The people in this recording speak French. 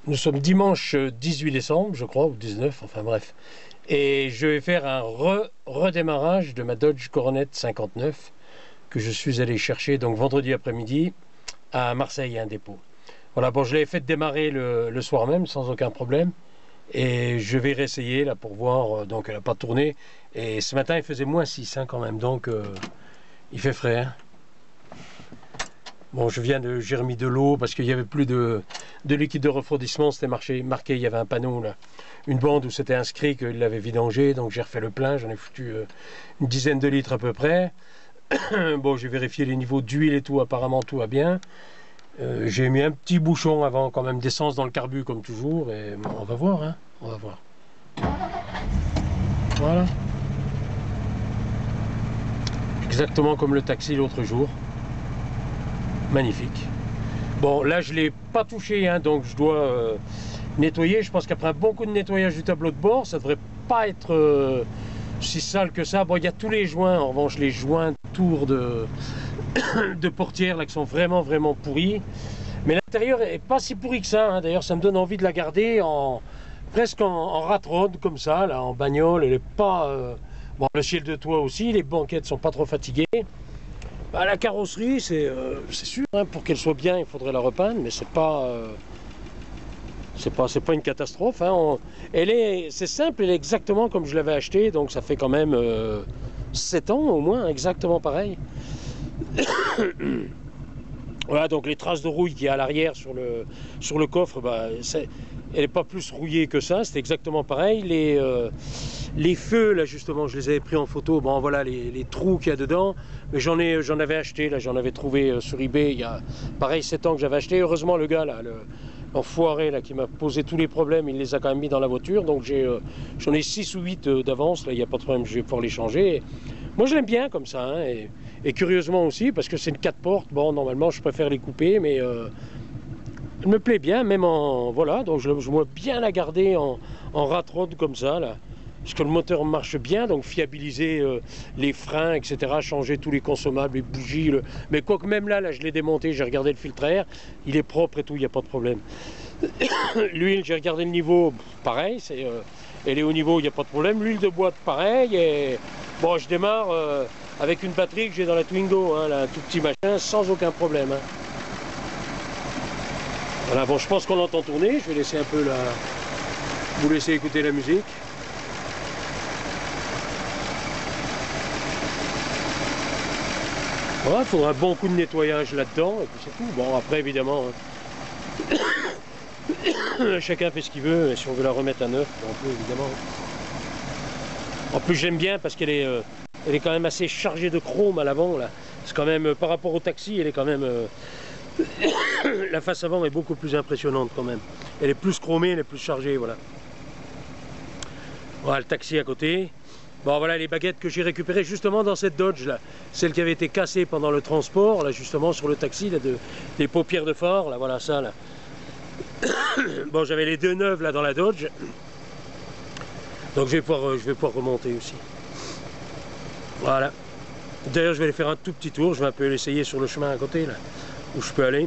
Nous sommes dimanche 18 décembre, je crois, ou 19, enfin bref. Et je vais faire un redémarrage de ma Dodge Coronet 59 que je suis allé chercher donc vendredi après-midi à Marseille, un dépôt. Voilà, bon, je l'ai fait démarrer le soir même sans aucun problème. Et je vais réessayer là pour voir, donc elle n'a pas tourné. Et ce matin il faisait -6 quand même, donc il fait frais. Hein. Bon, j'ai remis de l'eau parce qu'il n'y avait plus de liquide de refroidissement, c'était marqué, il y avait un panneau là, une bande où c'était inscrit qu'il l'avait vidangé, donc j'ai refait le plein, j'en ai foutu une dizaine de litres à peu près. Bon, j'ai vérifié les niveaux d'huile et tout, apparemment tout va bien. J'ai mis un petit bouchon avant quand même d'essence dans le carbu comme toujours, et bon, on va voir, hein, on va voir. Voilà. Exactement comme le taxi l'autre jour. Magnifique. Bon, là je ne l'ai pas touché, hein, donc je dois nettoyer. Je pense qu'après un bon coup de nettoyage du tableau de bord, ça ne devrait pas être si sale que ça. Bon, il y a tous les joints, en revanche les joints tour de portière là, qui sont vraiment pourris. Mais l'intérieur est pas si pourri que ça, hein. D'ailleurs ça me donne envie de la garder presque en rat rod comme ça, là, en bagnole. Elle est pas... Bon, le ciel de toit aussi, les banquettes sont pas trop fatiguées. Bah, la carrosserie, c'est sûr, hein, pour qu'elle soit bien, il faudrait la repeindre, mais c'est pas une catastrophe. Hein. C'est simple, elle est exactement comme je l'avais acheté, donc ça fait quand même 7 ans au moins, exactement pareil. Voilà, donc les traces de rouille qu'il y a à l'arrière sur le coffre, bah, elle n'est pas plus rouillée que ça, c'est exactement pareil. Les feux, là justement, je les avais pris en photo, bon voilà les trous qu'il y a dedans, mais j'en avais acheté, là j'en avais trouvé sur eBay il y a pareil 7 ans que j'avais acheté. Heureusement le gars là, l'enfoiré là qui m'a posé tous les problèmes, il les a quand même mis dans la voiture, donc j'en ai 6 ou 8 d'avance, là il n'y a pas de problème, je vais pouvoir les changer. Moi je l'aime bien comme ça, hein, et curieusement aussi, parce que c'est une 4 portes, bon normalement je préfère les couper, mais elle me plaît bien, même en... Voilà, donc je vois bien la garder en rat rod comme ça, là. Parce que le moteur marche bien, donc fiabiliser les freins, etc., changer tous les consommables, les bougies. Mais quoique même là je l'ai démonté, j'ai regardé le filtre à air, il est propre et tout, il n'y a pas de problème. L'huile, j'ai regardé le niveau, pareil, elle est au niveau, il n'y a pas de problème. L'huile de boîte, pareil. Et bon, je démarre avec une batterie que j'ai dans la Twingo, hein, là, un tout petit machin, sans aucun problème. Hein. Voilà, bon, je pense qu'on l'entend tourner. Je vais laisser un peu vous laisser écouter la musique. Voilà, il faudra un bon coup de nettoyage là-dedans, et puis c'est tout. Bon, après, évidemment, hein, chacun fait ce qu'il veut, et si on veut la remettre à neuf, on peut, évidemment. En plus, j'aime bien parce qu'elle est quand même assez chargée de chrome à l'avant, là. C'est quand même, par rapport au taxi, elle est quand même... la face avant est beaucoup plus impressionnante quand même. Elle est plus chromée, elle est plus chargée, voilà. Voilà le taxi à côté. Bon voilà les baguettes que j'ai récupérées justement dans cette Dodge là. Celle qui avait été cassée pendant le transport, là justement sur le taxi, là, des paupières de phare, là voilà ça là. Bon j'avais les deux neuves là dans la Dodge. Donc je vais pouvoir remonter aussi. Voilà. D'ailleurs je vais aller faire un tout petit tour, je vais un peu l'essayer sur le chemin à côté là, où je peux aller.